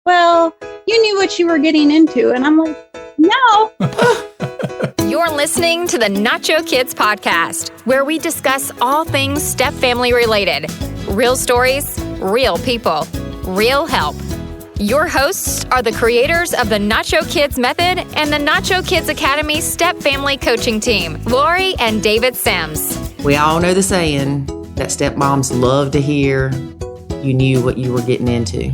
well, you knew what you were getting into. And I'm like, no. You're listening to the Nacho Kids podcast, where we discuss all things step family related. Real stories, real people, real help. Your hosts are the creators of the Nacho Kids Method and the Nacho Kids Academy Step Family Coaching Team, Lori and David Sims. We all know the saying that stepmoms love to hear you knew what you were getting into.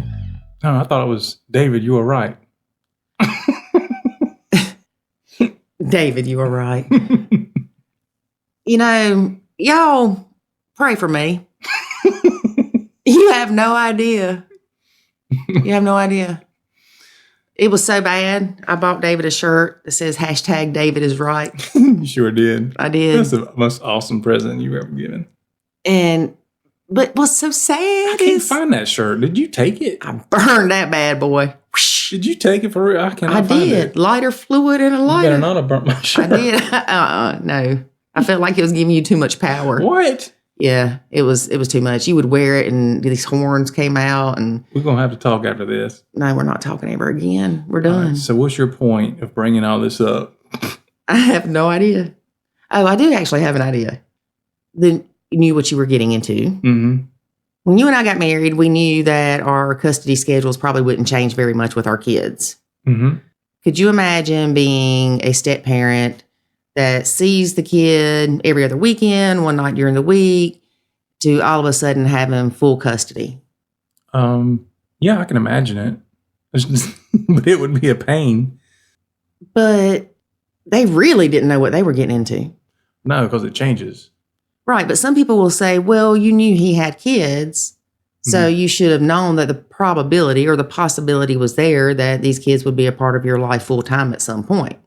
No, I thought it was David, you were right. David, you were right. You know, y'all pray for me. You have no idea. You have no idea. It was so bad. I bought David a shirt that says hashtag David is right. You sure did. I did. That's the most awesome present you've ever given. But what's so sad I can't find that shirt. Did you take it? I burned that bad boy. Did you take it for real? I cannot I find did. it. Lighter fluid and a lighter. You better not have burnt my shirt. I did. No. I felt like it was giving you too much power. What? Yeah, it was too much. You would wear it and these horns came out and... We're going to have to talk after this. No, we're not talking ever again. We're done. Right, so what's your point of bringing all this up? I have no idea. Oh, I do actually have an idea. Then you knew what you were getting into. Mm-hmm. When you and I got married, we knew that our custody schedules probably wouldn't change very much with our kids. Mm-hmm. Could you imagine being a step parent that sees the kid every other weekend, one night during the week, to all of a sudden having full custody? Yeah, I can imagine it. But it would be a pain. But they really didn't know what they were getting into. No, because it changes. Right, but some people will say, well, you knew he had kids, so you should have known that the probability or the possibility was there that these kids would be a part of your life full time at some point.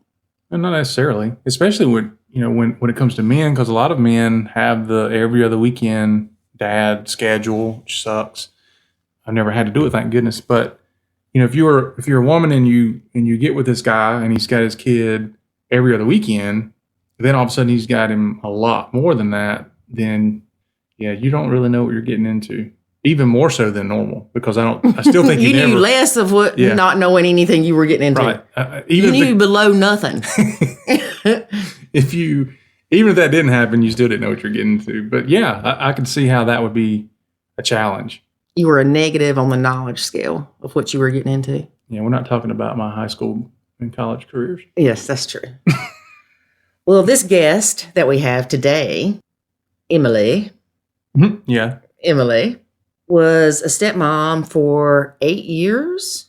And not necessarily, especially when it comes to men, because a lot of men have the every other weekend dad schedule, which sucks. I've never had to do it, thank goodness. But if you're a woman and you get with this guy and he's got his kid every other weekend, then all of a sudden he's got him a lot more than that, then yeah, you don't really know what you're getting into. Even more so than normal, because I still think you knew less of what not knowing anything you were getting into. Right. You knew below nothing. Even if that didn't happen, you still didn't know what you're getting into. But yeah, I could see how that would be a challenge. You were a negative on the knowledge scale of what you were getting into. Yeah, we're not talking about my high school and college careers. Yes, that's true. Well, this guest that we have today, Emily. Mm-hmm. Yeah. Emily was a stepmom for 8 years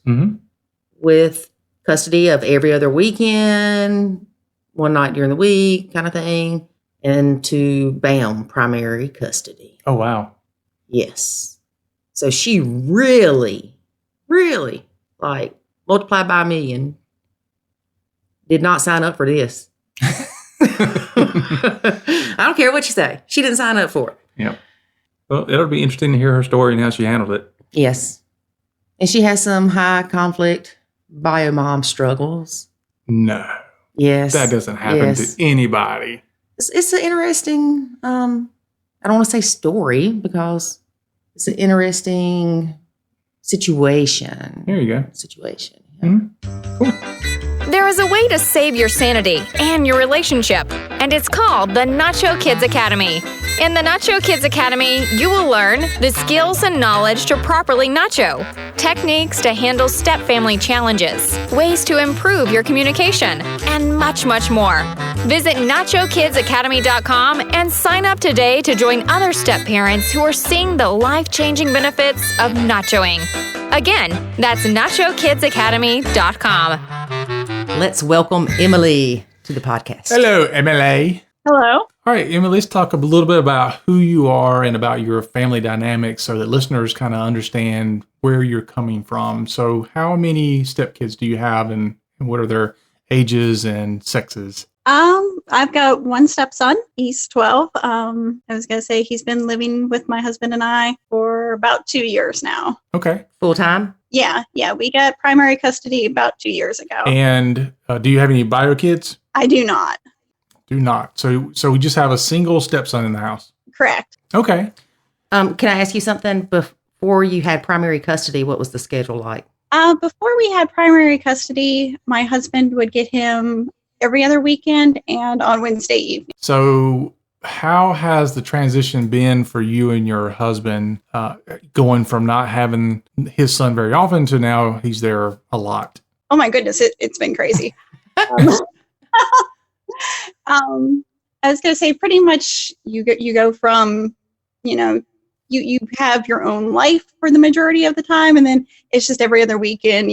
with custody of every other weekend, one night during the week kind of thing, and to BAM, primary custody. Oh, wow. Yes. So she really, really, multiplied by a million, did not sign up for this. I don't care what you say. She didn't sign up for it. Yep. Well, it'll be interesting to hear her story and how she handled it. Yes. And she has some high conflict bio-mom struggles. No. Yes. That doesn't happen to anybody. It's an interesting, I don't want to say story because it's an interesting situation. There you go. Situation. Yeah. Mm-hmm. Cool. There is a way to save your sanity and your relationship, and it's called the Nacho Kids Academy. In the Nacho Kids Academy, you will learn the skills and knowledge to properly nacho, techniques to handle step family challenges, ways to improve your communication, and much, much more. Visit NachoKidsAcademy.com and sign up today to join other step parents who are seeing the life-changing benefits of nachoing. Again, that's NachoKidsAcademy.com. Let's welcome Emily to the podcast. Hello, Emily. Hello. All right, Emily, let's talk a little bit about who you are and about your family dynamics so that listeners kind of understand where you're coming from. So how many stepkids do you have and what are their ages and sexes? I've got one stepson. He's 12. I was going to say he's been living with my husband and I for about 2 years now. Okay. Full time? Yeah. We got primary custody about 2 years ago. And do you have any bio kids? I do not. Do not. So we just have a single stepson in the house. Correct. Okay. Can I ask you something? Before you had primary custody, what was the schedule like? Before we had primary custody, my husband would get him every other weekend and on Wednesday evening. So how has the transition been for you and your husband, going from not having his son very often to now he's there a lot? Oh my goodness, it's been crazy. I was going to say, pretty much you go from, you have your own life for the majority of the time, and then it's just every other weekend,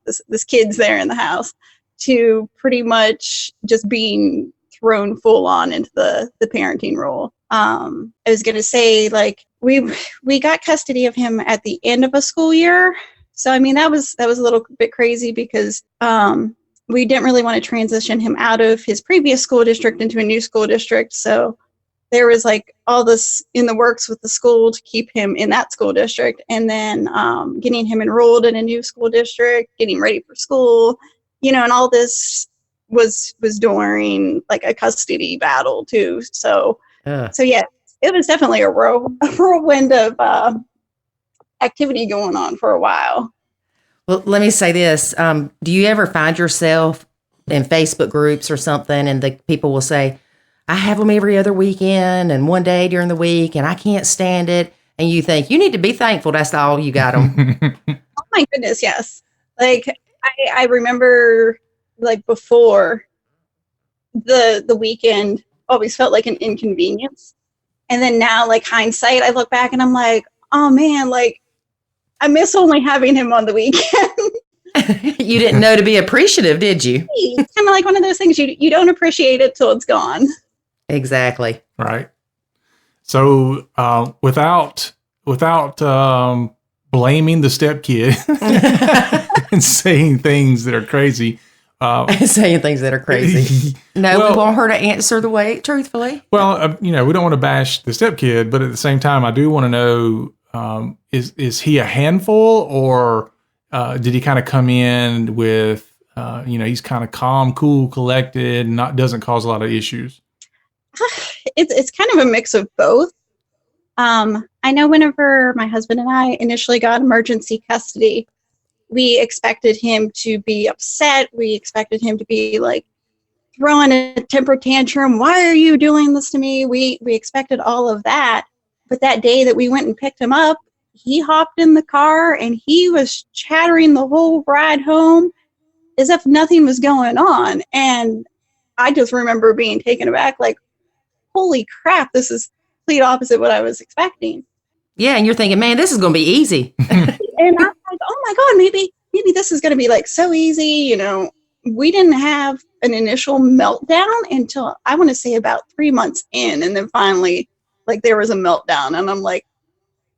this kid's there in the house, to pretty much just being thrown full on into the parenting role. I was going to say, like, we got custody of him at the end of a school year. So, I mean, that was a little bit crazy because we didn't really want to transition him out of his previous school district into a new school district. So there was like all this in the works with the school to keep him in that school district, and then getting him enrolled in a new school district, getting ready for school, and all this was during like a custody battle too. So yeah, it was definitely a whirlwind of activity going on for a while. Well, let me say this. Do you ever find yourself in Facebook groups or something, and the people will say, I have them every other weekend and one day during the week, and I can't stand it. And you think, you need to be thankful that's all you got them. Oh my goodness, yes. Like, I remember, like, before, the weekend always felt like an inconvenience. And then now, like, hindsight, I look back and I'm like, oh man, like, I miss only having him on the weekend. You didn't know to be appreciative, did you? It's kind of like one of those things you don't appreciate it till it's gone. Exactly. Right. So without blaming the stepkid and saying things that are crazy. Saying things that are crazy. No, we want her to answer the way truthfully. Well, we don't want to bash the stepkid, but at the same time, I do want to know, is he a handful, or did he kind of come in with, he's kind of calm, cool, collected, doesn't cause a lot of issues? It's kind of a mix of both. I know whenever my husband and I initially got emergency custody, we expected him to be upset. We expected him to be like throwing a temper tantrum. Why are you doing this to me? We expected all of that. But that day that we went and picked him up, he hopped in the car and he was chattering the whole ride home as if nothing was going on. And I just remember being taken aback, like, holy crap, this is complete opposite what I was expecting. Yeah, and you're thinking, man, this is going to be easy. And I'm like, oh my God, maybe this is going to be like so easy. We didn't have an initial meltdown until I want to say about 3 months in. And then finally, like, there was a meltdown. And I'm like,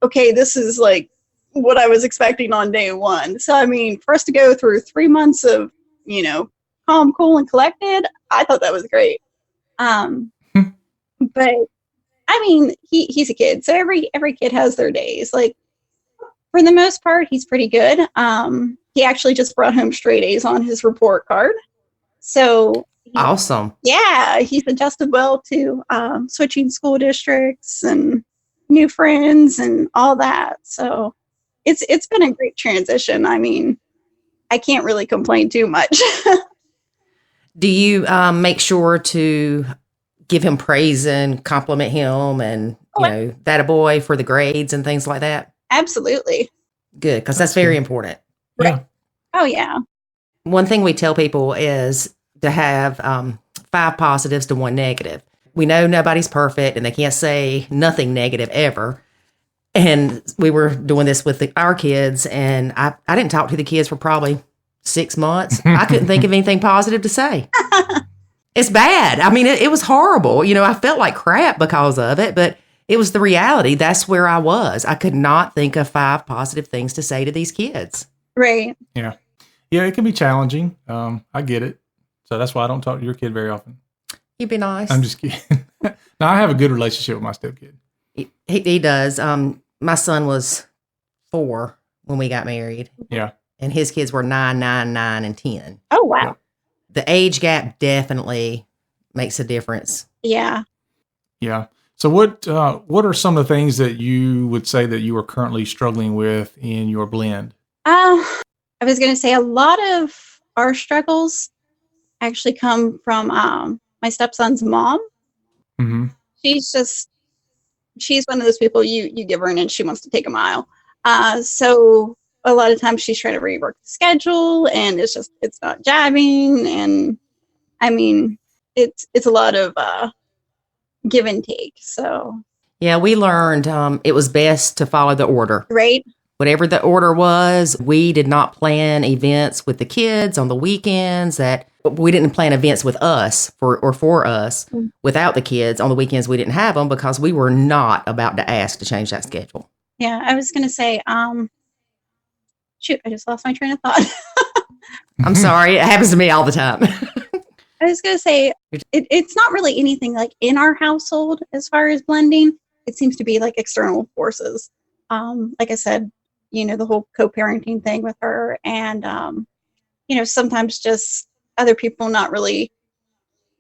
okay, this is like what I was expecting on day one. So, I mean, for us to go through 3 months of, calm, cool, and collected, I thought that was great. But I mean, he's a kid, so every kid has their days. Like, for the most part, he's pretty good. He actually just brought home straight A's on his report card. So awesome. Yeah, he's adjusted well to switching school districts and new friends and all that. So it's been a great transition. I mean, I can't really complain too much. Do you make sure to give him praise and compliment him and, that a boy for the grades and things like that? Absolutely. Good, because that's very important. Yeah. Oh, yeah. One thing we tell people is to have 5 positives to 1 negative. We know nobody's perfect and they can't say nothing negative ever. And we were doing this with our kids, and I didn't talk to the kids for probably 6 months. I couldn't think of anything positive to say. It's bad. I mean, it was horrible. I felt like crap because of it, but it was the reality. That's where I was. I could not think of 5 positive things to say to these kids. Right. Yeah. Yeah, it can be challenging. I get it. So that's why I don't talk to your kid very often. You'd be nice. I'm just kidding. Now, I have a good relationship with my stepkid. He does. My son was 4 when we got married. Yeah. And his kids were 9, 9, 9, and 10. Oh, wow. Yeah. The age gap definitely makes a difference. Yeah. Yeah. So what are some of the things that you would say that you are currently struggling with in your blend? I was going to say a lot of our struggles actually come from my stepson's mom. Mm-hmm. She's one of those people you give her an inch, she wants to take a mile. So a lot of times she's trying to rework the schedule, and it's not jiving. And I mean, it's a lot of give and take. So Yeah, we learned it was best to follow the order. right. Whatever the order was, we did not plan events with the kids on the weekends. That we didn't plan events with us for us without the kids on the weekends. We didn't have them because we were not about to ask to change that schedule. Yeah, I was gonna say, shoot, I just lost my train of thought. I'm sorry, it happens to me all the time. I was gonna say, it's not really anything like in our household as far as blending. It seems to be like external forces. Like I said, the whole co-parenting thing with her, and sometimes just other people not really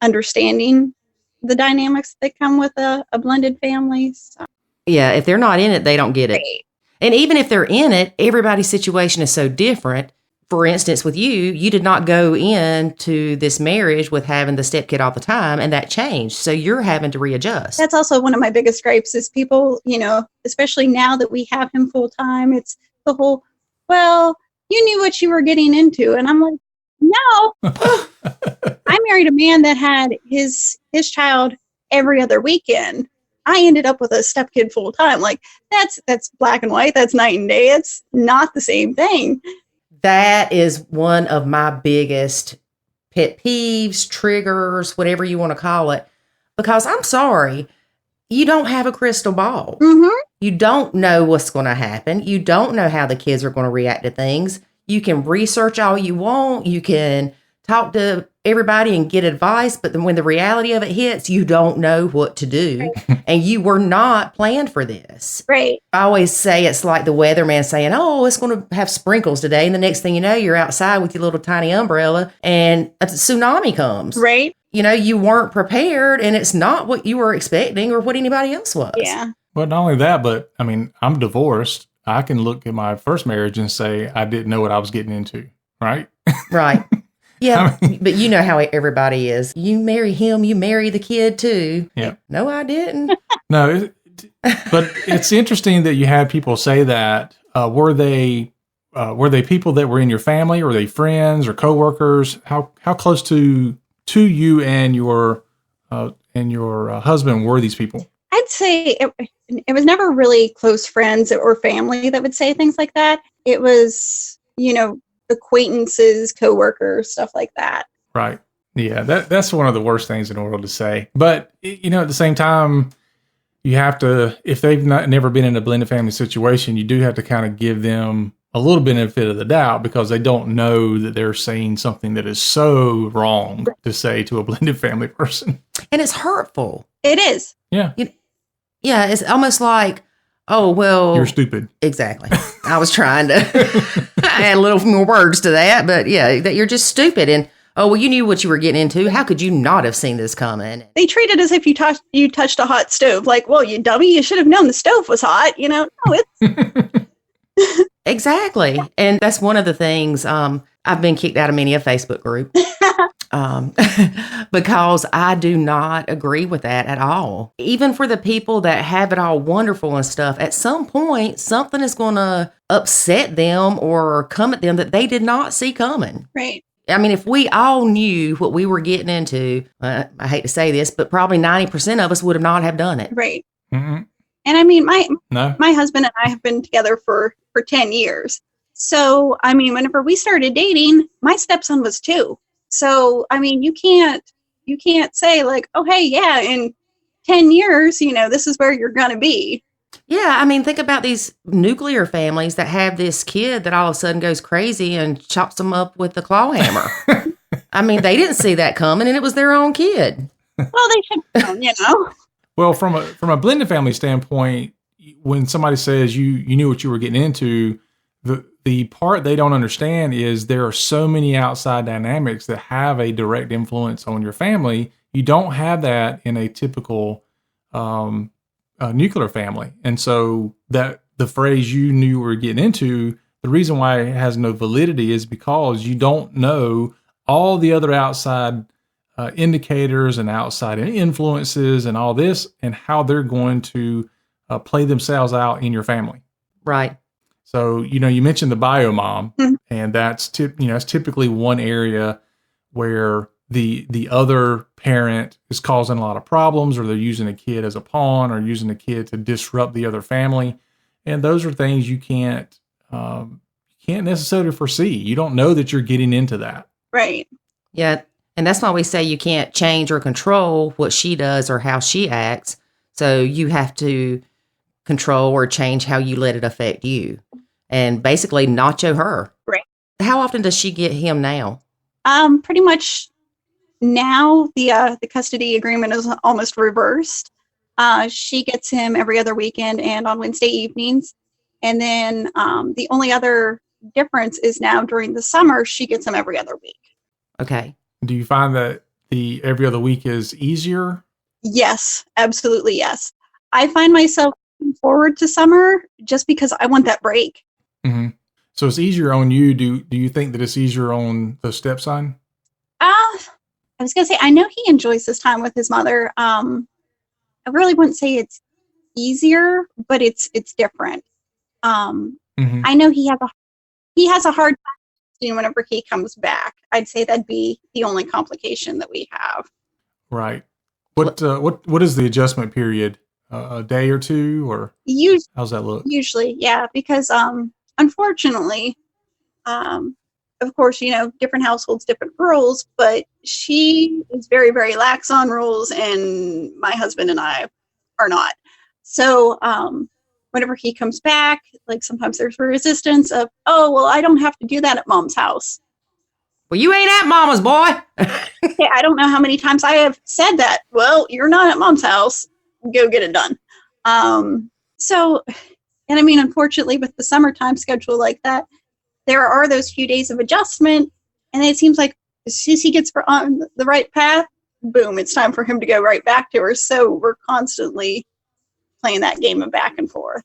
understanding the dynamics that come with a blended family. So. Yeah, if they're not in it, they don't get it. Right. And even if they're in it, everybody's situation is so different. For instance, with you did not go into this marriage with having the stepkid all the time, and that changed. So you're having to readjust. That's also one of my biggest gripes is people, especially now that we have him full time, it's the whole, well, you knew what you were getting into. And I'm like, no. I married a man that had his child every other weekend. I ended up with a stepkid full time. Like that's black and white. That's night and day. It's not the same thing. That is one of my biggest pet peeves, triggers, whatever you want to call it. Because I'm sorry, you don't have a crystal ball. Mm-hmm. You don't know what's going to happen. You don't know how the kids are going to react to things. You can research all you want. You can talk to everybody and get advice. But then when the reality of it hits, you don't know what to do. Right. And you were not planned for this. Right. I always say it's like the weatherman saying, oh, it's going to have sprinkles today. And the next thing you know, you're outside with your little tiny umbrella and a tsunami comes. Right. You weren't prepared, and it's not what you were expecting or what anybody else was. Yeah. But not only that, but I mean, I'm divorced. I can look at my first marriage and say I didn't know what I was getting into, right? Right. Yeah, I mean, but you know how everybody is. You marry him, you marry the kid too. Yeah. No, I didn't. No, but it's interesting that you had people say that. Were they people that were in your family, or were they friends or coworkers? How close to you and your husband were these people? I'd say it was never really close friends or family that would say things like that. It was, acquaintances, coworkers, stuff like that. Right. Yeah, that's one of the worst things in the world to say. But, at the same time, you have to, if they've never been in a blended family situation, you do have to kind of give them a little benefit of the doubt, because they don't know that they're saying something that is so wrong to say to a blended family person. And it's hurtful. It is. Yeah. Yeah, it's almost like, oh, well. You're stupid. Exactly. I was trying to add a little more words to that, but yeah, that you're just stupid. And, oh, well, you knew what you were getting into. How could you not have seen this coming? They treat it as if you touched a hot stove. Like, well, you dummy, you should have known the stove was hot. No, it's. Exactly. And that's one of the things, I've been kicked out of many a Facebook group because I do not agree with that at all. Even for the people that have it all wonderful and stuff, at some point, something is going to upset them or come at them that they did not see coming. Right. I mean, if we all knew what we were getting into, I hate to say this, but probably 90% of us would have not have done it. Right. Mm-hmm. And I mean, my husband and I have been together for 10 years. So, I mean, whenever we started dating, my stepson was 2. So, I mean, you can't say like, oh, hey, yeah, in 10 years, this is where you're going to be. Yeah. I mean, think about these nuclear families that have this kid that all of a sudden goes crazy and chops them up with the claw hammer. I mean, they didn't see that coming, and it was their own kid. Well, they should, Well, from a blended family standpoint, when somebody says you knew what you were getting into, the part they don't understand is there are so many outside dynamics that have a direct influence on your family. You don't have that in a typical nuclear family. And so that the phrase you knew you were getting into, the the reason why it has no validity is because you don't know all the other outside indicators and outside influences and all this and how they're going to play themselves out in your family. Right. So, you mentioned the bio mom, Mhm. and that's it's typically one area where the other parent is causing a lot of problems, or they're using a kid as a pawn, or using a kid to disrupt the other family. And those are things you can't necessarily foresee. You don't know that you're getting into that. Right. Yeah. And that's why we say you can't change or control what she does or how she acts. So you have to control or change how you let it affect you. And basically nacho her. Right. How often does she get him now? Pretty much now the custody agreement is almost reversed. She gets him every other weekend and on Wednesday evenings. And then the only other difference is now during the summer, she gets him every other week. Okay. Do you find that the every other week is easier? Yes, absolutely yes. I find myself looking forward to summer just because I want that break. Mm-hmm. So it's easier on you. Do you think that it's easier on the stepson? I was gonna say I know he enjoys this time with his mother. I really wouldn't say it's easier, but it's different. Mm-hmm. I know he has a hard time whenever he comes back. I'd say that'd be the only complication that we have. Right. What is the adjustment period? A day or two, or how's that look? Usually, yeah, because unfortunately, of course, different households, different rules, but she is very, very lax on rules, and my husband and I are not. So whenever he comes back, like sometimes there's resistance of, oh, well, I don't have to do that at mom's house. Well, you ain't at mama's, boy. Okay, I don't know how many times I have said that. Well, you're not at mom's house. Go get it done. So, and I mean, unfortunately, with the summertime schedule like that, there are those few days of adjustment, and it seems like as soon as he gets on the right path, boom, it's time for him to go right back to her. So we're constantly playing that game of back and forth.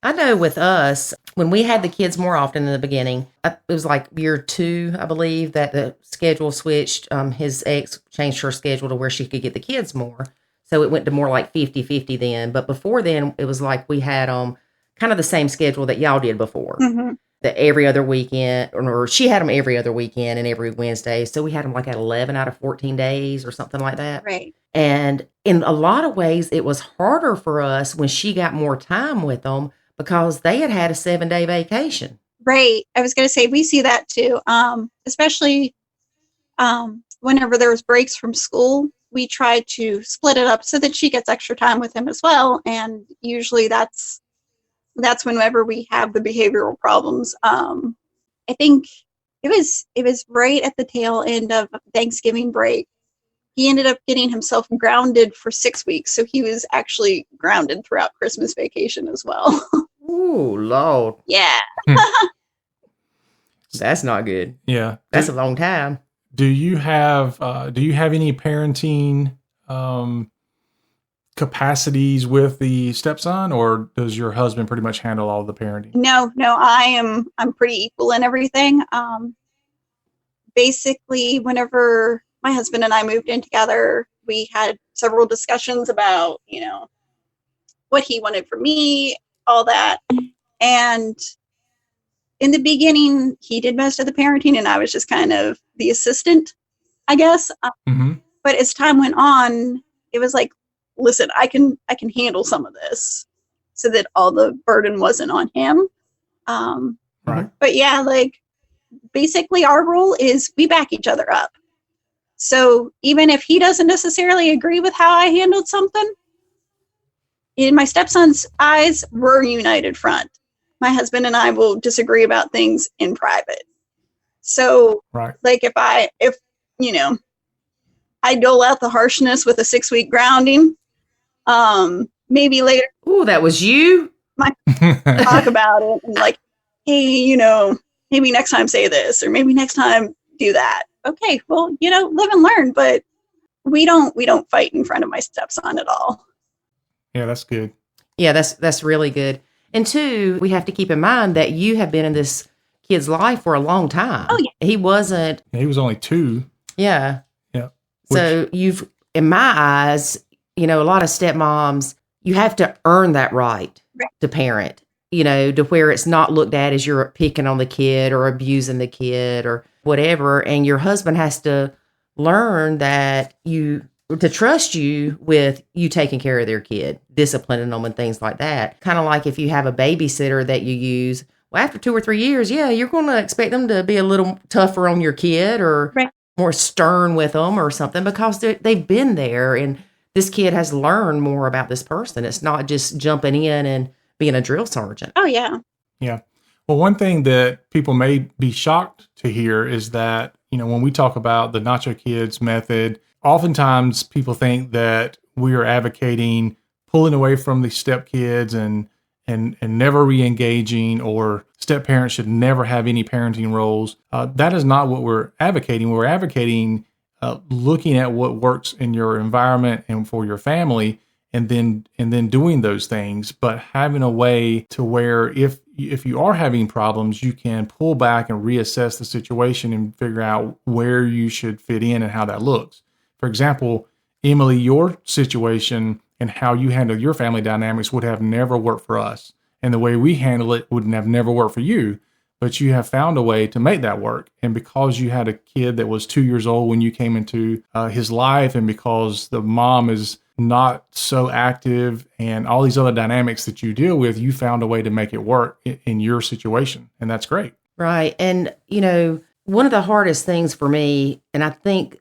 I know with us, when we had the kids more often in the beginning, it was like year 2, I believe, that the schedule switched. His ex changed her schedule to where she could get the kids more. So it went to more like 50-50 then. But before then, it was like we had kind of the same schedule that y'all did before. Mm-hmm. That every other weekend, or she had them every other weekend and every Wednesday. So we had them like at 11 out of 14 days or something like that. Right. And in a lot of ways, it was harder for us when she got more time with them because they had a 7-day vacation. Right. I was going to say, we see that too. Especially whenever there was breaks from school, we try to split it up so that she gets extra time with him as well. And usually that's whenever we have the behavioral problems. I think it was right at the tail end of Thanksgiving break. He ended up getting himself grounded for 6 weeks. So he was actually grounded throughout Christmas vacation as well. Ooh, Lord. Yeah. That's not good. Yeah. That's a long time. Do you have any parenting capacities with the stepson, or does your husband pretty much handle all the parenting? No, I'm pretty equal in everything. Basically, whenever my husband and I moved in together, we had several discussions about, what he wanted from me, all that. And in the beginning, he did most of the parenting and I was just kind of the assistant, I guess. Mm-hmm. But as time went on, it was like, listen, I can handle some of this so that all the burden wasn't on him. Right. But yeah, like basically our rule is we back each other up. So even if he doesn't necessarily agree with how I handled something, in my stepson's eyes, we're a united front. My husband and I will disagree about things in private. So right. Like if I dole out the harshness with a 6-week grounding, maybe later. Ooh, that was you? Talk about it and like, hey, maybe next time say this, or maybe next time do that. Okay, well, live and learn, but we don't fight in front of my stepson at all. Yeah, that's good. Yeah, that's really good. And 2, we have to keep in mind that you have been in this kid's life for a long time. Oh, yeah. He wasn't. He was only 2. Yeah. Yeah. So in my eyes, a lot of stepmoms, you have to earn that right to parent, to where it's not looked at as you're picking on the kid or abusing the kid or whatever. And your husband has to learn to trust you with you taking care of their kid, disciplining them and things like that. Kind of like if you have a babysitter that you use, well, after 2 or 3 years, you're going to expect them to be a little tougher on your kid or more stern with them or something because they've been there and this kid has learned more about this person. It's not just jumping in and being a drill sergeant. Oh, yeah. Yeah. Well, one thing that people may be shocked to hear is that, when we talk about the Nacho Kids method, oftentimes people think that we are advocating pulling away from the step kids and never re-engaging, or step parents should never have any parenting roles. That is not what we're advocating. We're advocating looking at what works in your environment and for your family, and then doing those things, but having a way to where if you are having problems, you can pull back and reassess the situation and figure out where you should fit in and how that looks. For example, Emily, your situation and how you handle your family dynamics would have never worked for us. And the way we handle it would have never worked for you, but you have found a way to make that work. And because you had a kid that was 2 years old when you came into his life, and because the mom is not so active and all these other dynamics that you deal with, you found a way to make it work in your situation. And that's great. Right. And, one of the hardest things for me, and I think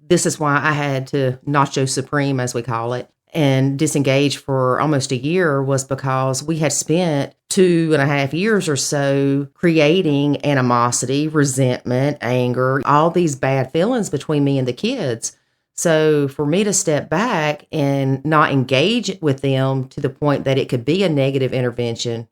this is why I had to Nacho Supreme, as we call it, and disengage for almost a year, was because we had spent 2.5 years or so creating animosity, resentment, anger, all these bad feelings between me and the kids. So for me to step back and not engage with them to the point that it could be a negative intervention.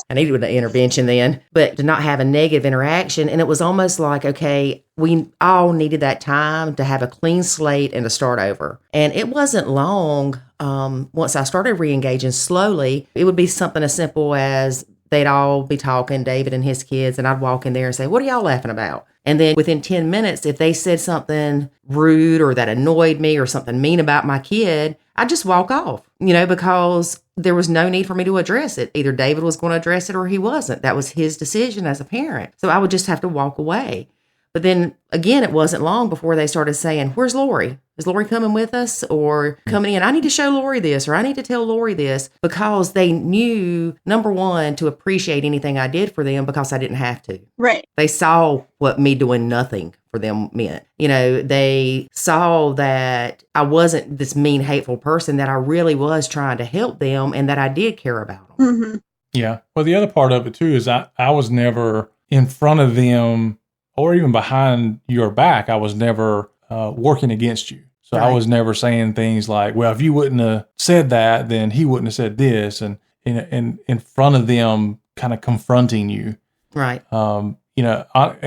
I needed an intervention then, but to not have a negative interaction. And it was almost like, okay, we all needed that time to have a clean slate and to start over. And it wasn't long. Once I started re-engaging slowly, it would be something as simple as they'd all be talking, David and his kids, and I'd walk in there and say, "What are y'all laughing about?" And then within 10 minutes, if they said something rude or that annoyed me or something mean about my kid, I'd just walk off, because there was no need for me to address it. Either David was going to address it or he wasn't. That was his decision as a parent. So I would just have to walk away. But then again, it wasn't long before they started saying, "Where's Lori? Is Lori coming with us?" Or coming in, "I need to show Lori this," or "I need to tell Lori this," because they knew, number one, to appreciate anything I did for them because I didn't have to. Right. They saw what me doing nothing for them meant. They saw that I wasn't this mean, hateful person, that I really was trying to help them and that I did care about them. Mm-hmm. Yeah. Well, the other part of it too is I was never in front of them or even behind your back. I was never working against you. So Right. I was never saying things like, "Well, if you wouldn't have said that, then he wouldn't have said this," and in front of them, kind of confronting you. Right. And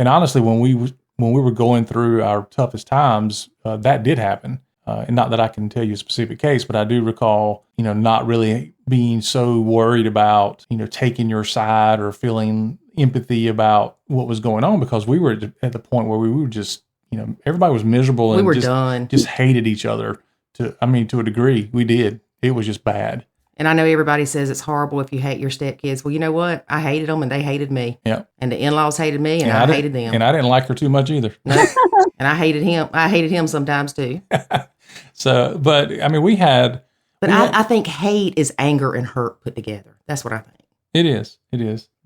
honestly, when we were going through our toughest times, that did happen. And not that I can tell you a specific case, but I do recall, not really being so worried about, taking your side or feeling empathy about what was going on, because we were at the point where we were just, everybody was miserable and We were done. just hated each other to a degree. We did. It was just bad. And I know everybody says it's horrible if you hate your stepkids. Well, you know what? I hated them and they hated me. Yeah. And the in-laws hated me and I hated them. And I didn't like her too much either. No. And I hated him. I hated him sometimes too. So, but I mean, I think hate is anger and hurt put together. That's what I think. It is.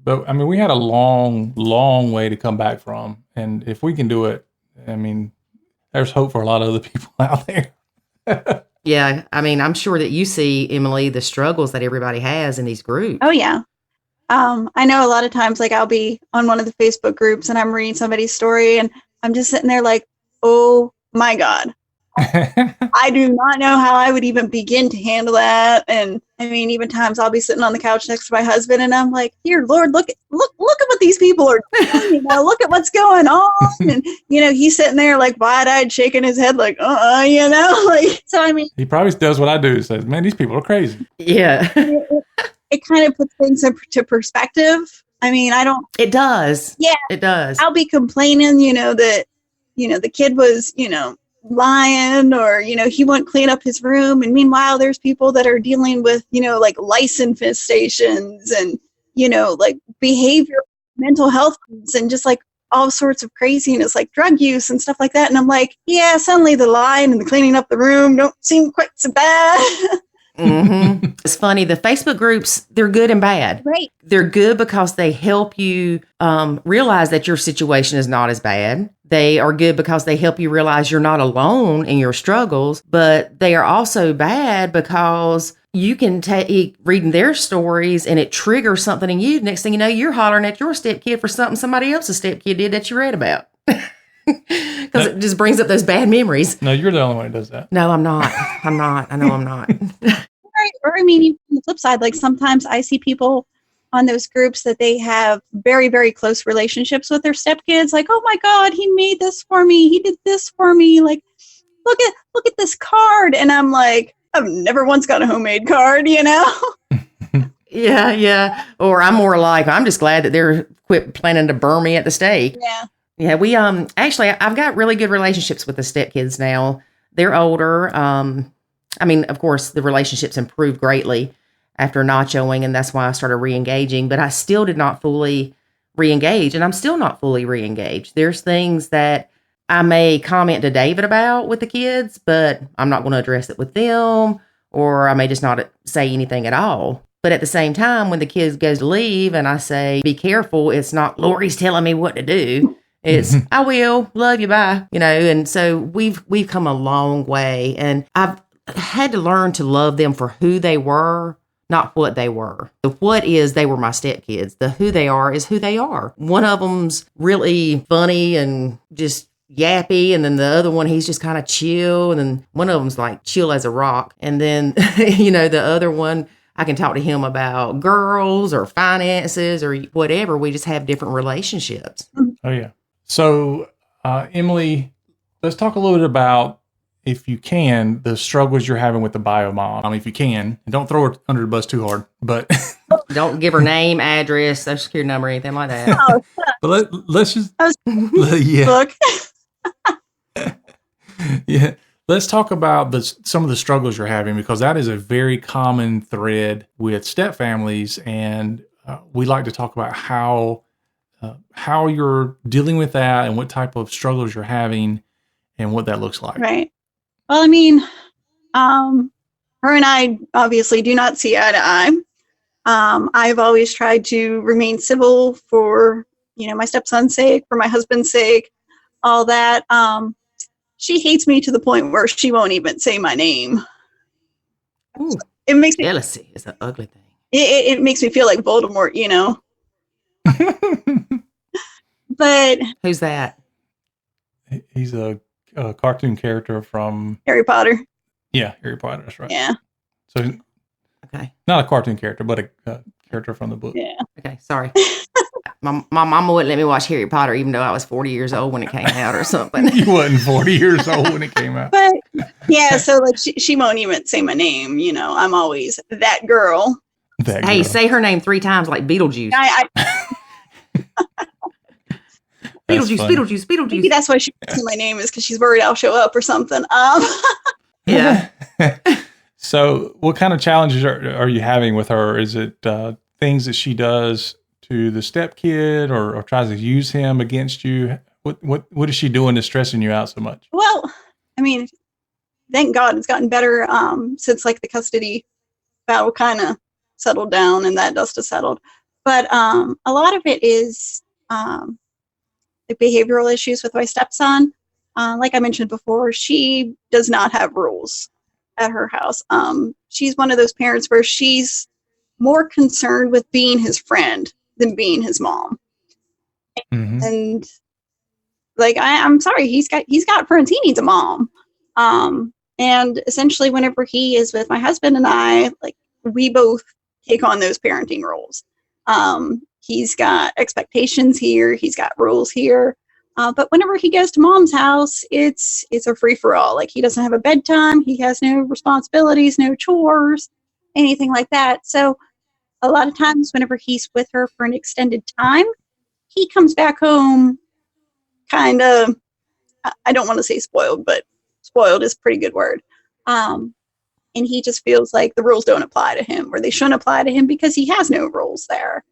But I mean, we had a long, long way to come back from. And if we can do it, I mean, there's hope for a lot of other people out there. Yeah. I mean, I'm sure that you see, Emily, the struggles that everybody has in these groups. Oh, yeah. I know a lot of times, like, I'll be on one of the Facebook groups and I'm reading somebody's story and I'm just sitting there like, oh my God. I do not know how I would even begin to handle that. And I mean, even times I'll be sitting on the couch next to my husband and I'm like, "Dear Lord, look at what these people are doing. Look at what's going on." And, he's sitting there like wide-eyed, shaking his head like, like, so I mean, He probably does what I do. He says, "Man, these people are crazy." Yeah. it kind of puts things into perspective I mean, I don't. It does. Yeah, it does. I'll be complaining, that the kid was, lying, or he won't clean up his room, and meanwhile there's people that are dealing with like lice infestations and like behavior, mental health, and just like all sorts of craziness, like drug use and stuff like that. And I'm like, yeah, suddenly the lying and the cleaning up the room don't seem quite so bad. Mm-hmm. It's funny. The Facebook groups, they're good and bad. Right. They're good because they help you realize that your situation is not as bad. They are good because they help you realize you're not alone in your struggles, but they are also bad because you can take reading their stories and it triggers something in you. Next thing you know, you're hollering at your stepkid for something somebody else's stepkid did that you read about. Because it just brings up those bad memories. No, you're the only one who does that. No, I'm not. I'm not. I know I'm not. Right. Or I mean, even on the flip side, like sometimes I see people on those groups that they have very, very close relationships with their stepkids. Like, oh my God, he made this for me. He did this for me. Like, look at this card. And I'm like, I've never once got a homemade card, Yeah. Or I'm more like, I'm just glad that they're quit planning to burn me at the stake. Yeah. Yeah, we actually I've got really good relationships with the stepkids now. They're older. I mean, of course, the relationships improved greatly after Nachoing, and that's why I started re-engaging, but I still did not fully re-engage, and I'm still not fully re-engaged. There's things that I may comment to David about with the kids, but I'm not going to address it with them, or I may just not say anything at all. But at the same time, when the kids goes to leave and I say, be careful, it's not Lori's telling me what to do. It's, I will, love you, bye. And so we've come a long way, and I've had to learn to love them for who they were, not what they were. The what is, they were my stepkids. The who they are is who they are. One of them's really funny and just yappy, and then the other one, he's just kind of chill, and then one of them's like chill as a rock. And then, the other one, I can talk to him about girls or finances or whatever. We just have different relationships. Oh, yeah. So, Emily, let's talk a little bit about, if you can, the struggles you're having with the bio mom. I mean, if you can, and don't throw her under the bus too hard, but don't give her name, address, social security number, anything like that. But let's just, Look. Yeah. Let's talk about some of the struggles you're having, because that is a very common thread with step families, and we like to talk about how you're dealing with that and what type of struggles you're having and what that looks like. Right. Well, I mean, her and I obviously do not see eye to eye. I've always tried to remain civil for, my stepson's sake, for my husband's sake, all that. She hates me to the point where she won't even say my name. Ooh, it makes me, jealousy is an ugly thing. It makes me feel like Voldemort, But who's that? He's a cartoon character from Harry Potter. Yeah, Harry Potter. That's right. Yeah. So, okay, not a cartoon character, but a character from the book. Yeah. Okay, sorry. My mama wouldn't let me watch Harry Potter, even though I was 40 years old when it came out or something. You wasn't 40 years old when it came out. But yeah, so like she won't even say my name. I'm always that girl. Hey, say her name 3 times like Beetlejuice. Beetlejuice. Maybe that's why she won't say my name, is because she's worried I'll show up or something. Yeah. So what kind of challenges are you having with her? Is it things that she does to the stepkid, or tries to use him against you? What is she doing that's stressing you out so much? Well, I mean, thank God it's gotten better since like the custody battle kind of settled down and that dust has settled. But a lot of it is the behavioral issues with my stepson. Like I mentioned before, she does not have rules at her house. She's one of those parents where she's more concerned with being his friend than being his mom. Mm-hmm. And like, I'm sorry, he's got friends. He needs a mom. And essentially whenever he is with my husband and I, like, we both take on those parenting roles. He's got expectations here. He's got rules here. But whenever he goes to mom's house, it's a free for all. Like, he doesn't have a bedtime. He has no responsibilities, no chores, anything like that. So a lot of times whenever he's with her for an extended time, he comes back home kind of, I don't want to say spoiled, but spoiled is a pretty good word. And he just feels like the rules don't apply to him, or they shouldn't apply to him because he has no rules there.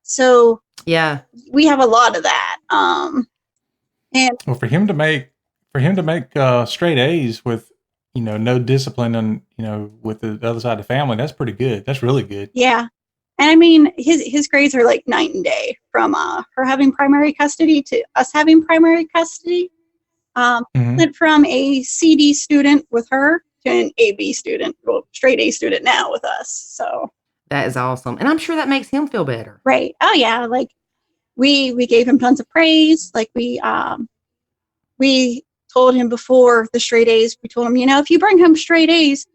So Yeah. we have a lot of that. And Well, for him to make straight A's with, no discipline and, with the other side of the family, that's pretty good. That's really good. yeah. And I mean, his grades are like night and day from her having primary custody to us having primary custody. Went from a CD student with her to an AB student, well, straight A student now with us. So That is awesome. And I'm sure that makes him feel better. right. Oh yeah. Like we gave him tons of praise. Like we told him before the straight A's, we told him, if you bring home straight A's,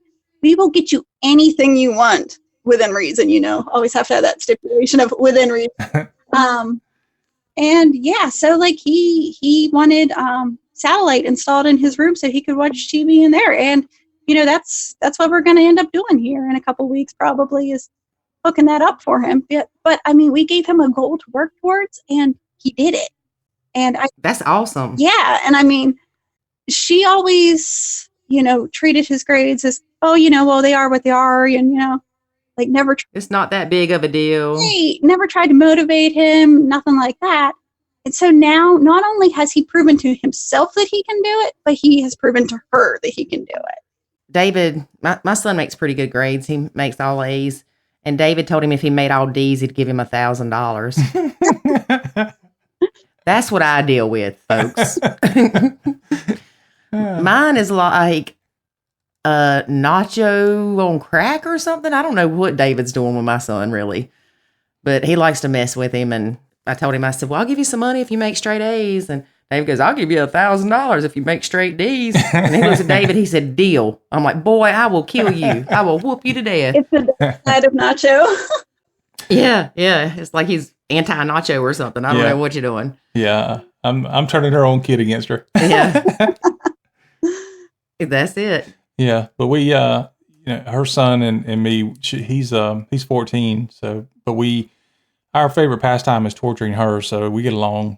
we will get you anything you want within reason, always have to have that stipulation of within reason. And yeah, so like he wanted satellite installed in his room so he could watch TV in there. And that's what we're going to end up doing here in a couple of weeks probably, is hooking that up for him. But I mean, we gave him a goal to work towards and he did it. And That's awesome. yeah. And I mean, she always, treated his grades as, well, they are what they are. And, like never, It's not that big of a deal. never tried to motivate him, nothing like that. And so now not only has he proven to himself that he can do it, but he has proven to her that he can do it. David, my son makes pretty good grades. He makes all A's. And David told him if he made all D's, he'd give him $1,000. That's what I deal with, folks. Mine is like nacho on crack or something. I don't know what David's doing with my son, really. But he likes to mess with him. And I told him, I said, well, I'll give you some money if you make straight A's. And David goes, I'll give you $1,000 if you make straight D's. And he looks at David, he said, deal. I'm like, boy, I will kill you. I will whoop you to death. It's the dark side of Nacho. Yeah. It's like he's anti-Nacho or something. I don't know what you're doing. Yeah. I'm turning her own kid against her. Yeah. That's it. Yeah. But we, her son and me, he's 14. So, but our favorite pastime is torturing her. So we get along.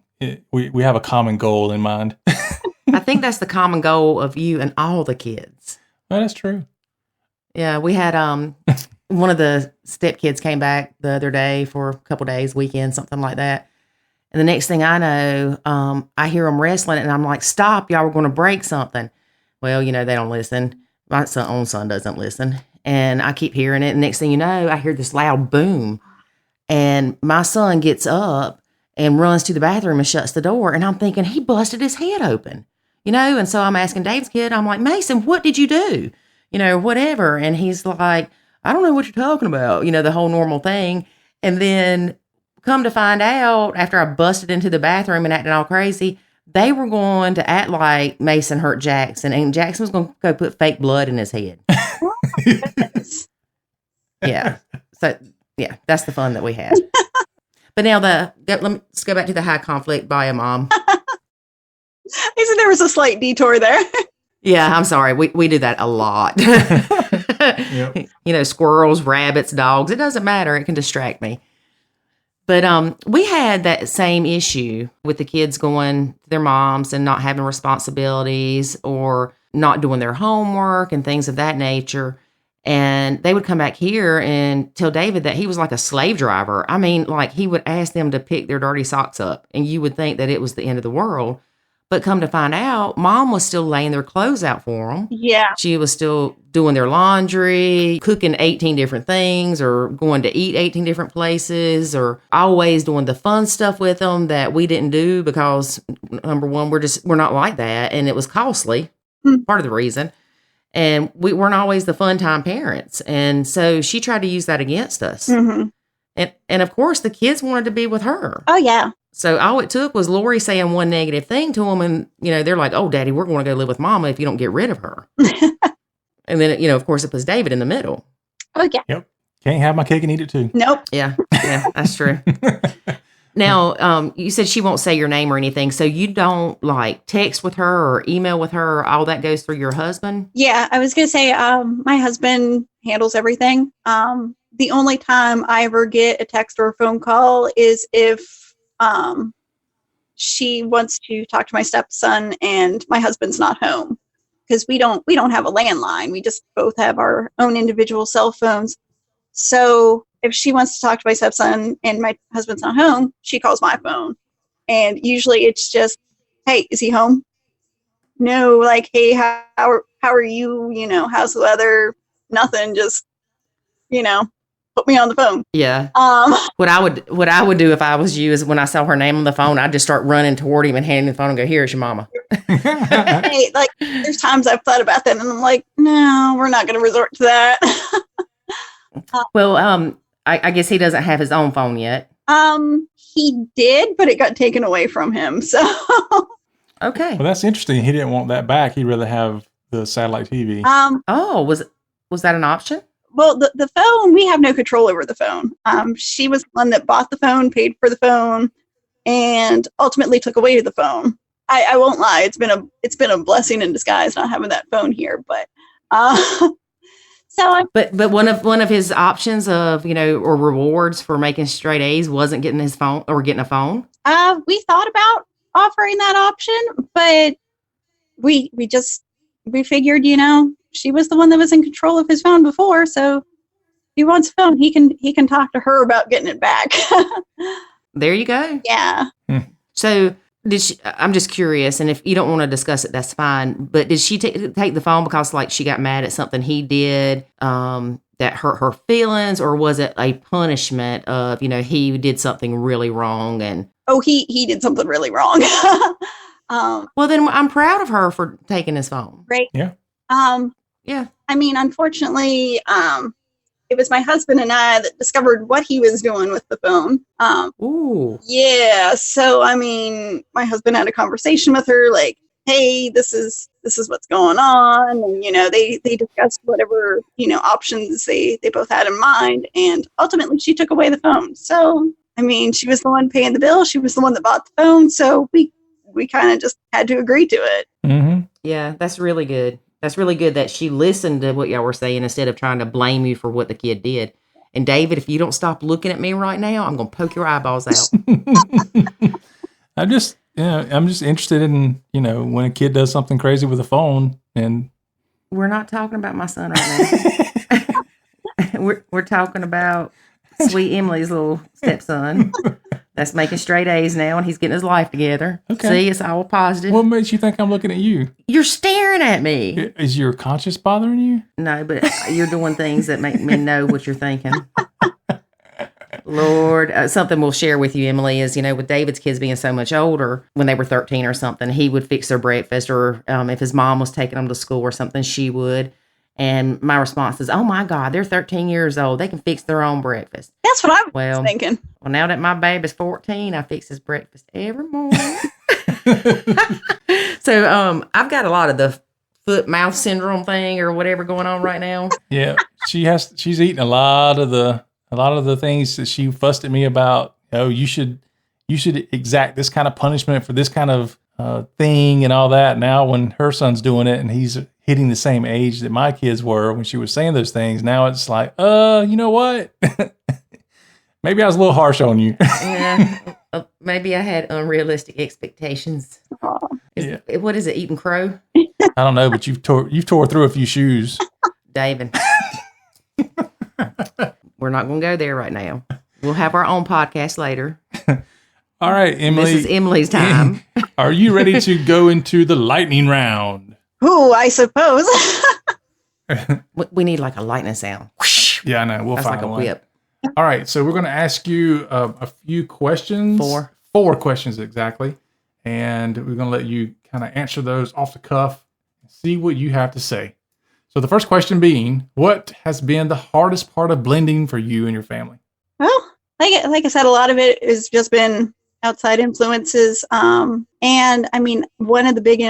We have a common goal in mind. I think that's the common goal of you and all the kids. Well, that's true. Yeah, we had one of the stepkids came back the other day for a couple days, weekend, something like that. And the next thing I know, I hear them wrestling, and I'm like, "Stop! Y'all were going to break something." Well, they don't listen. My own son doesn't listen, and I keep hearing it. And next thing you know, I hear this loud boom, and my son gets up and runs to the bathroom and shuts the door. And I'm thinking, he busted his head open, And so I'm asking Dave's kid, I'm like, Mason, what did you do? Whatever. And he's like, I don't know what you're talking about, the whole normal thing. And then come to find out, after I busted into the bathroom and acting all crazy, they were going to act like Mason hurt Jackson. And Jackson was going to go put fake blood in his head. Yeah. So, yeah, that's the fun that we had. But now let's go back to the high conflict bio mom. He said there was a slight detour there. Yeah, I'm sorry. We do that a lot. Yep. Squirrels, rabbits, dogs. It doesn't matter. It can distract me. But we had that same issue with the kids going to their moms and not having responsibilities or not doing their homework and things of that nature. And they would come back here and tell David that he was like a slave driver. I mean, like he would ask them to pick their dirty socks up, and you would think that it was the end of the world. But come to find out, mom was still laying their clothes out for them. Yeah. She was still doing their laundry, cooking 18 different things, or going to eat 18 different places, or always doing the fun stuff with them that we didn't do because, number one, we're not like that. And it was costly, part of the reason. And we weren't always the fun time parents. And so she tried to use that against us. Mm-hmm. And of course, the kids wanted to be with her. Oh, yeah. So all it took was Lori saying one negative thing to them. And, they're like, oh, Daddy, we're going to go live with Mama if you don't get rid of her. And then, of course, it was David in the middle. Oh, yeah. Yep. Can't have my cake and eat it too. Nope. Yeah, that's true. Now, you said she won't say your name or anything. So you don't like text with her or email with her. All that goes through your husband? Yeah, I was going to say my husband handles everything. the only time I ever get a text or a phone call is if she wants to talk to my stepson and my husband's not home, because we don't have a landline. We just both have our own individual cell phones. So if she wants to talk to my stepson and my husband's not home, she calls my phone. And usually it's just, hey, is he home? No, like, hey, how are you? You know, how's the weather? Nothing, just, you know, put me on the phone. Yeah. What I would do if I was you is when I saw her name on the phone, I'd just start running toward him and handing the phone and go, here's your mama. Hey, like, there's times I've thought about that and I'm like, no, we're not going to resort to that. Well, I guess he doesn't have his own phone yet. He did, but it got taken away from him. So okay. Well, that's interesting. He didn't want that back. He'd rather have the satellite TV. Oh, was that an option? Well, the phone, we have no control over the phone. She was the one that bought the phone, paid for the phone, and ultimately took away the phone. I won't lie; it's been a blessing in disguise not having that phone here. But but one of his options of, you know, or rewards for making straight A's wasn't getting his phone or getting a phone. We thought about offering that option, but we figured, you know, she was the one that was in control of his phone before, so if he wants a phone, he can talk to her about getting it back. There you go. Yeah. So did she? I'm just curious, and if you don't want to discuss it, that's fine. But did she take the phone because, like, she got mad at something he did that hurt her feelings, or was it a punishment of, you know, he did something really wrong? And he did something really wrong. Well, then I'm proud of her for taking his phone. Right. Yeah. Yeah. I mean, unfortunately, it was my husband and I that discovered what he was doing with the phone. Ooh. Yeah. So, I mean, my husband had a conversation with her, like, hey, this is what's going on. And, you know, they discussed whatever, you know, options they both had in mind. And ultimately she took away the phone. So, I mean, she was the one paying the bill. She was the one that bought the phone. So we kind of just had to agree to it. Mm-hmm. Yeah, that's really good. That's really good that she listened to what y'all were saying instead of trying to blame you for what the kid did. And David, if you don't stop looking at me right now, I'm going to poke your eyeballs out. I'm just interested in, you know, when a kid does something crazy with a phone. And we're not talking about my son right now. we're talking about sweet Emily's little stepson that's making straight A's now, and he's getting his life together. Okay. See, it's all positive. What makes you think I'm looking at you? You're staring at me. Is your conscience bothering you? No, but you're doing things that make me know what you're thinking. Lord, something we'll share with you, Emily, is, you know, with David's kids being so much older, when they were 13 or something, he would fix their breakfast, or if his mom was taking them to school or something, she would. And my response is, oh my God, they're 13 years old. They can fix their own breakfast. That's what I was thinking. Well, now that my baby's 14, I fix his breakfast every morning. So I've got a lot of the foot mouth syndrome thing or whatever going on right now. Yeah, she's eating a lot of the things that she fussed at me about. Oh, you should exact this kind of punishment for this kind of thing and all that. Now when her son's doing it and he's hitting the same age that my kids were when she was saying those things, now it's like, you know what? Maybe I was a little harsh on you. Yeah, maybe I had unrealistic expectations. What is it, eating crow? I don't know, but you've tore through a few shoes. David. We're not going to go there right now. We'll have our own podcast later. All right, Emily. This is Emily's time. Are you ready to go into the lightning round? Ooh, I suppose. We need like a lightning sound. Yeah, I know. We'll That's find like a one. whip. All right, so we're going to ask you a few questions. Four questions exactly. And we're going to let you kind of answer those off the cuff and see what you have to say. So the first question being, what has been the hardest part of blending for you and your family? Well, like I said, a lot of it has just been outside influences. And I mean, one of the big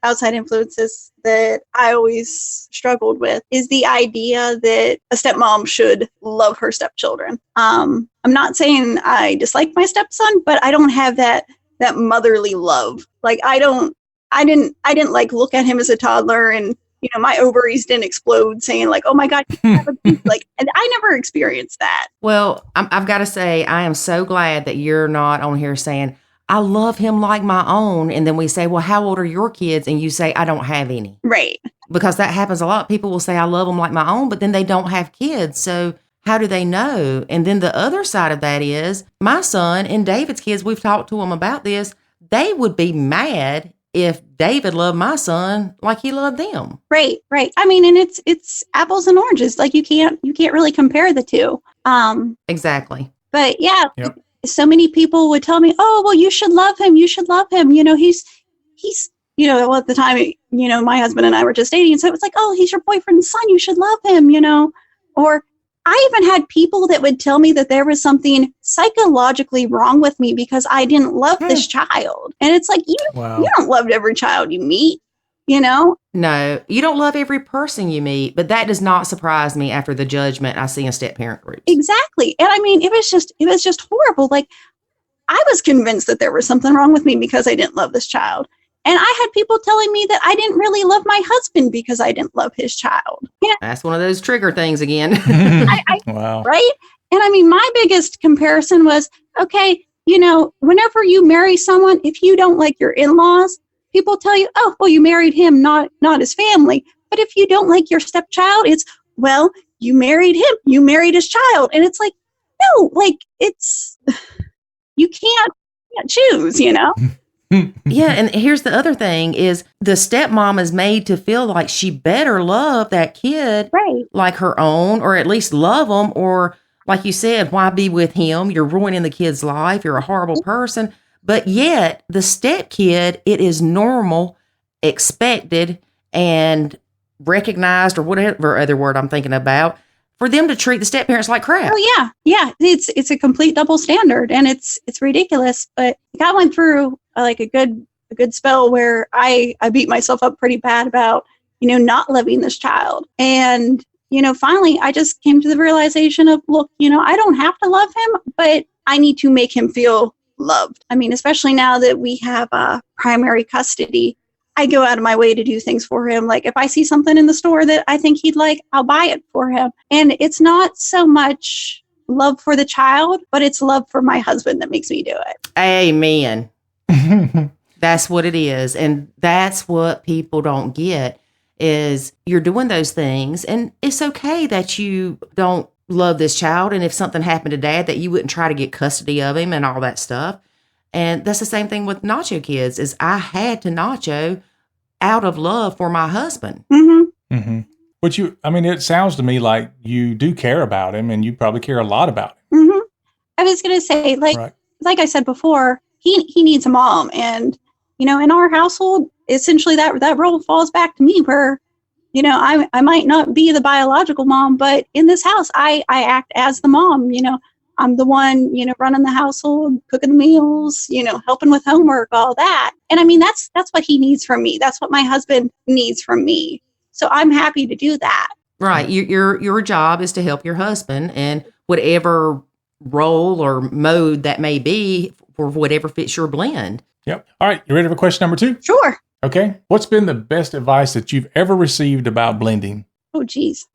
outside influences that I always struggled with is the idea that a stepmom should love her stepchildren. I'm not saying I dislike my stepson, but I don't have that motherly love. Like I didn't like look at him as a toddler and my ovaries didn't explode saying like, oh my God, you have a baby. Like, and I never experienced that. Well, I've got to say, I am so glad that you're not on here saying, I love him like my own. And then we say, well, how old are your kids? And you say, I don't have any. Right. Because that happens a lot. People will say, I love them like my own, but then they don't have kids. So how do they know? And then the other side of that is my son and David's kids, we've talked to them about this. They would be mad if David loved my son like he loved them. Right. I mean, and it's apples and oranges. Like you can't really compare the two. Exactly. But yeah, Yep. So many people would tell me, oh, well, you should love him. You should love him. He's well, at the time, my husband and I were just dating. So it was like, oh, he's your boyfriend's son. You should love him, or I even had people that would tell me that there was something psychologically wrong with me because I didn't love this child. And it's like, you don't love every child you meet, No, you don't love every person you meet, but that does not surprise me after the judgment I see in step-parent groups. Exactly. And I mean, it was just horrible. Like I was convinced that there was something wrong with me because I didn't love this child. And I had people telling me that I didn't really love my husband because I didn't love his child. That's one of those trigger things again. Wow. Right? And I mean, my biggest comparison was, okay, whenever you marry someone, if you don't like your in-laws, people tell you, oh, well, you married him, not his family. But if you don't like your stepchild, it's, well, you married him, you married his child. And it's like, no, like it's, you can't choose, Yeah, and here's the other thing is the stepmom is made to feel like she better love that kid Right. like her own, or at least love them, or like you said, why be with him? You're ruining the kid's life. You're a horrible person. But yet the stepkid, it is normal, expected, and recognized, or whatever other word I'm thinking about, for them to treat the step-parents like crap. Oh yeah. It's a complete double standard, and it's ridiculous. But I went through like a good spell where I beat myself up pretty bad about not loving this child, and finally I just came to the realization of, look, I don't have to love him, but I need to make him feel loved. I mean, especially now that we have primary custody, I go out of my way to do things for him. Like if I see something in the store that I think he'd like, I'll buy it for him. And it's not so much love for the child, but it's love for my husband that makes me do it. Amen. That's what it is. And that's what people don't get is you're doing those things. And it's okay that you don't love this child. And if something happened to dad, that you wouldn't try to get custody of him and all that stuff. And that's the same thing with Nacho kids is I had to Nacho out of love for my husband. Mm-hmm. Mm-hmm. But it sounds to me like you do care about him, and you probably care a lot about him. Mm-hmm. I was going to say, like I said before, he needs a mom. And, in our household, essentially that role falls back to me where, I might not be the biological mom, but in this house, I act as the mom. I'm the one, running the household, cooking the meals, helping with homework, all that. And I mean, that's what he needs from me. That's what my husband needs from me. So I'm happy to do that. Right. Your job is to help your husband in whatever role or mode that may be for whatever fits your blend. Yep. All right. You ready for question number 2? Sure. Okay. What's been the best advice that you've ever received about blending? Oh, geez.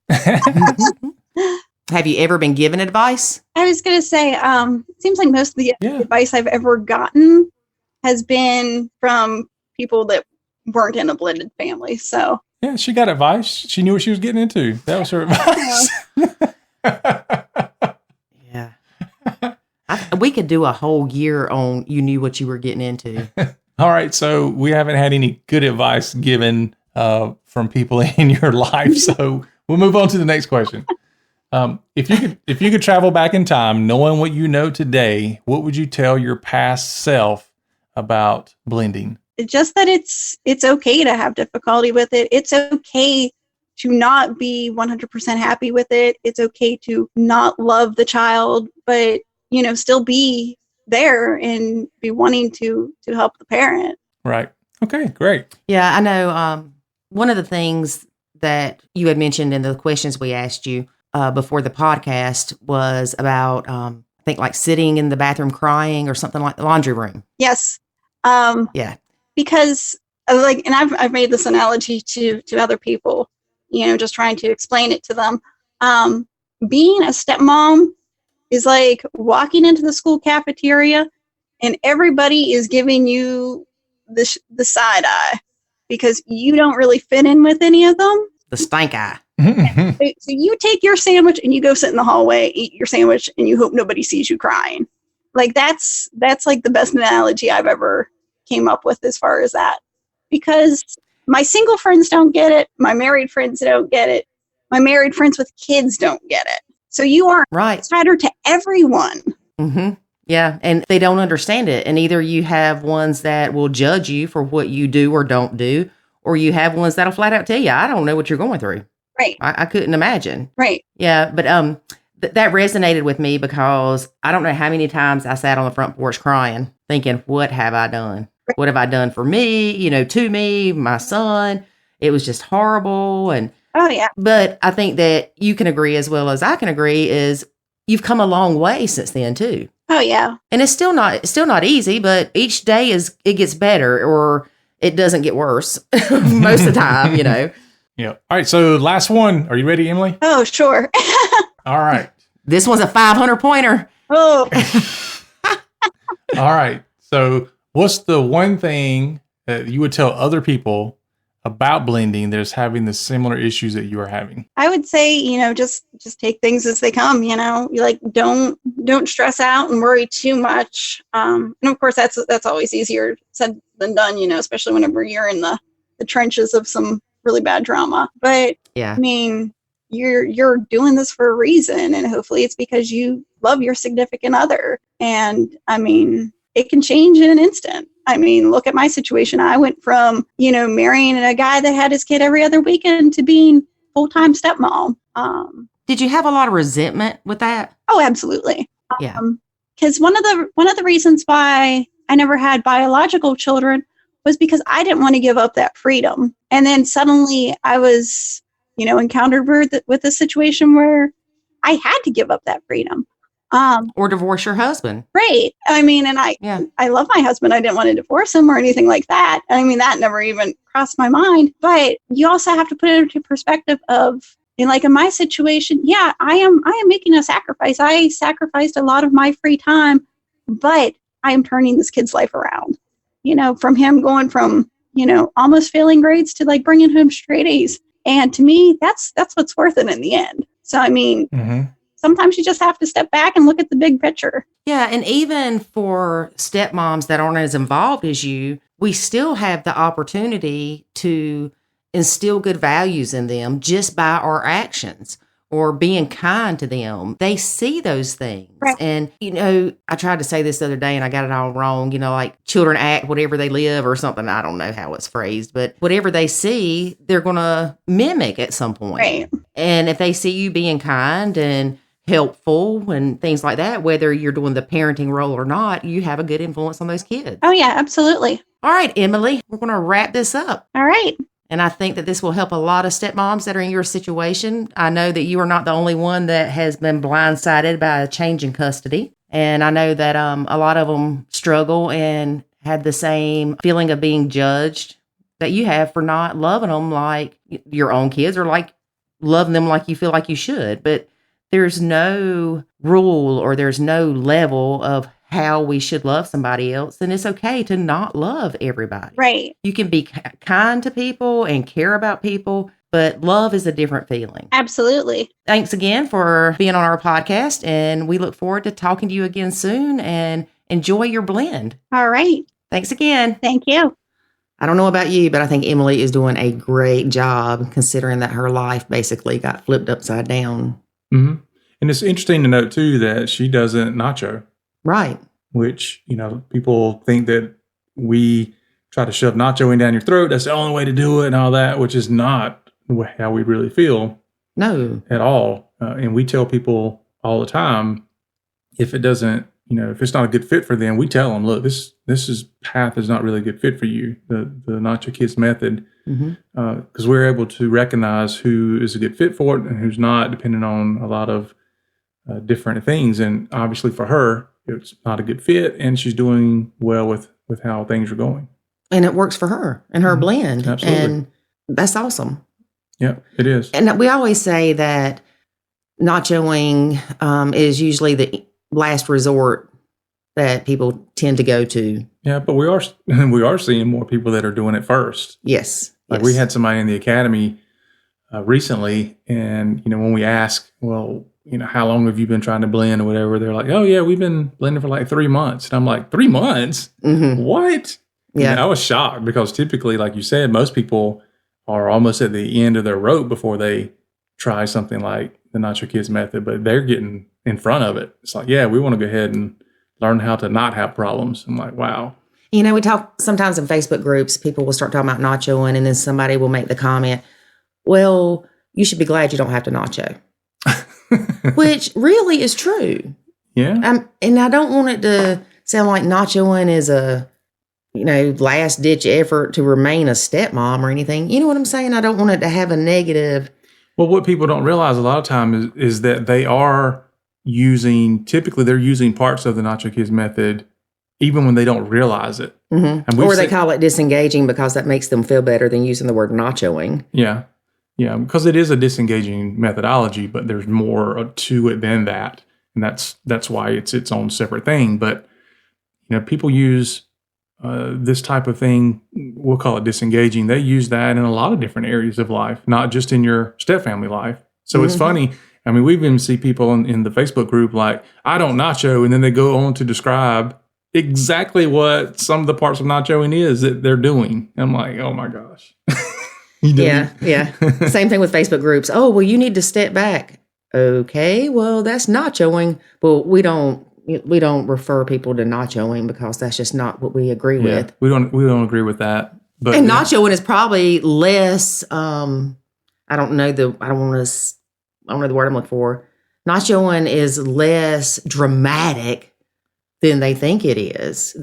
Have you ever been given advice? I was going to say, it seems like most of the advice I've ever gotten has been from people that weren't in a blended family. So yeah, she got advice. She knew what she was getting into. That was her advice. Yeah. We could do a whole year on you knew what you were getting into. All right. So we haven't had any good advice given from people in your life. So we'll move on to the next question. If you could travel back in time, knowing what you know today, what would you tell your past self about blending? Just that it's okay to have difficulty with it. It's okay to not be 100% happy with it. It's okay to not love the child, but still be there and be wanting to help the parent. Right. Okay, great. Yeah, I know. One of the things that you had mentioned in the questions we asked you before the podcast was about, I think, like sitting in the bathroom crying or something like the laundry room. Yes. Yeah. Because like, and I've made this analogy to other people, just trying to explain it to them. Being a stepmom is like walking into the school cafeteria and everybody is giving you the side eye because you don't really fit in with any of them. The stank eye. So you take your sandwich and you go sit in the hallway, eat your sandwich, and you hope nobody sees you crying. Like that's like the best analogy I've ever came up with as far as that. Because my single friends don't get it. My married friends don't get it. My married friends with kids don't get it. So you are an outsider to everyone. Mm-hmm. Yeah. And they don't understand it. And either you have ones that will judge you for what you do or don't do, or you have ones that'll flat out tell you, I don't know what you're going through. Right. I couldn't imagine. Right. Yeah. But that resonated with me because I don't know how many times I sat on the front porch crying, thinking, what have I done? Right. What have I done for me? To me, my son. It was just horrible. And oh yeah. But I think that you can agree as well as I can agree is you've come a long way since then too. Oh yeah. And it's still not easy, but each day it gets better or it doesn't get worse most of the time, Yeah. All right. So last one. Are you ready, Emily? Oh, sure. All right. This one's a 500-pointer. Oh. All right. So what's the one thing that you would tell other people about blending that's having the similar issues that you are having? I would say, just take things as they come, you like don't stress out and worry too much. And of course that's always easier said than done, especially whenever you're in the trenches of some really bad drama. But yeah, I mean, you're doing this for a reason, and hopefully it's because you love your significant other. And I mean, it can change in an instant. I mean, look at my situation. I went from, marrying a guy that had his kid every other weekend to being full-time stepmom. Did you have a lot of resentment with that? Oh, absolutely. Yeah. Because one of the reasons why I never had biological children was because I didn't want to give up that freedom. And then suddenly I was, encountered with a situation where I had to give up that freedom. Or divorce your husband. Right. I mean, and I love my husband. I didn't want to divorce him or anything like that. I mean, that never even crossed my mind. But you also have to put it into perspective of, in my situation, yeah, I am making a sacrifice. I sacrificed a lot of my free time, but I am turning this kid's life around. From him going from, almost failing grades to bringing home straight A's. And to me, that's what's worth it in the end. So, I mean, sometimes you just have to step back and look at the big picture. Yeah. And even for stepmoms that aren't as involved as you, we still have the opportunity to instill good values in them just by our actions or being kind to them. They see those things. Right. And, I tried to say this the other day and I got it all wrong, children act whatever they live or something. I don't know how it's phrased, but whatever they see, they're going to mimic at some point. Right. And if they see you being kind and helpful and things like that, whether you're doing the parenting role or not, you have a good influence on those kids. Oh, yeah, absolutely. All right, Emily, we're going to wrap this up. All right. And I think that this will help a lot of stepmoms that are in your situation. I know that you are not the only one that has been blindsided by a change in custody. And I know that a lot of them struggle and had the same feeling of being judged that you have for not loving them like your own kids or loving them like you feel like you should. But there's no rule or there's no level of how we should love somebody else. And it's okay to not love everybody. Right. You can be kind to people and care about people, but love is a different feeling. Absolutely. Thanks again for being on our podcast. And we look forward to talking to you again soon and enjoy your blend. All right. Thanks again. Thank you. I don't know about you, but I think Emily is doing a great job considering that her life basically got flipped upside down. Mm-hmm. And it's interesting to note, too, that she doesn't nacho. Right. Which, people think that we try to shove nacho in down your throat. That's the only way to do it and all that, which is not how we really feel. No. At all. And we tell people all the time, if it doesn't, if it's not a good fit for them, we tell them, look, this path is not really a good fit for you, the Nacho Kids method. Because we're able to recognize who is a good fit for it and who's not, depending on a lot of different things. And obviously for her, it's not a good fit, and she's doing well with how things are going. and it works for her and her blend. Absolutely. And that's awesome. Yeah, it is. And we always say that nachoing is usually the last resort that people tend to go to. Yeah, but we are seeing more people that are doing it first. Yes. Like we had somebody in the academy recently, and when we ask, well, how long have you been trying to blend or whatever? They're like, oh yeah, we've been blending for like 3 months. And I'm like, 3 months? Mm-hmm. What? Yeah. And I was shocked because typically, like you said, most people are almost at the end of their rope before they try something like the Nacho Kids method, but they're getting in front of it. It's like, yeah, we want to go ahead and learn how to not have problems. I'm like, wow. We talk sometimes in Facebook groups, people will start talking about nachoing, and then somebody will make the comment, well, you should be glad you don't have to nacho. Which really is true. Yeah. And I don't want it to sound like nachoing is a, last ditch effort to remain a stepmom or anything. You know what I'm saying? I don't want it to have a negative. Well, what people don't realize a lot of time is that they are typically they're using parts of the Nacho Kids method even when they don't realize it. Mm-hmm. And or they call it disengaging because that makes them feel better than using the word nachoing. Yeah. Yeah, because it is a disengaging methodology, but there's more to it than that. And that's why it's its own separate thing. But, people use this type of thing, we'll call it disengaging. They use that in a lot of different areas of life, not just in your stepfamily life. So It's funny. I mean, we even see people in the Facebook group like, I don't nacho, and then they go on to describe exactly what some of the parts of nachoing is that they're doing. I'm like, oh my gosh. Yeah. Same thing with Facebook groups. Oh, well, you need to step back. Okay, well, that's nachoing. Well, we don't refer people to nachoing because that's just not what we agree with. We don't agree with that. But and nachoing is probably less. I don't know the word I'm looking for. Nachoing is less dramatic than they think it is.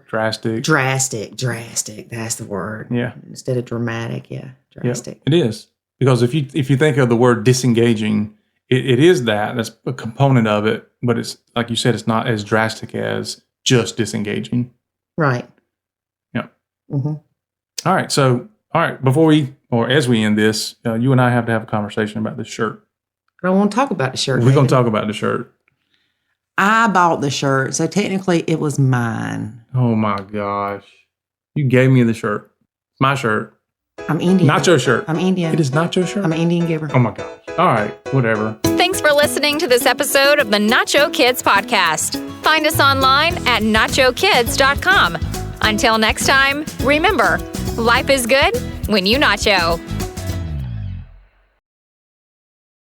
Drastic. That's the word. Yeah. Instead of dramatic, drastic. Yeah, it is. Because if you think of the word disengaging, it is that's a component of it, but it's like you said, it's not as drastic as just disengaging. Right. Yeah. Mm-hmm. All right. So, as we end this, you and I have to have a conversation about this shirt. I don't want to talk about the shirt. We're going to talk about the shirt. I bought the shirt, so technically it was mine. Oh my gosh. You gave me the shirt. My shirt. I'm Indian. Nacho shirt. I'm Indian. It is Nacho shirt? I'm an Indian giver. Oh my gosh. All right. Whatever. Thanks for listening to this episode of the Nacho Kids Podcast. Find us online at nachokids.com. Until next time, remember, life is good when you nacho.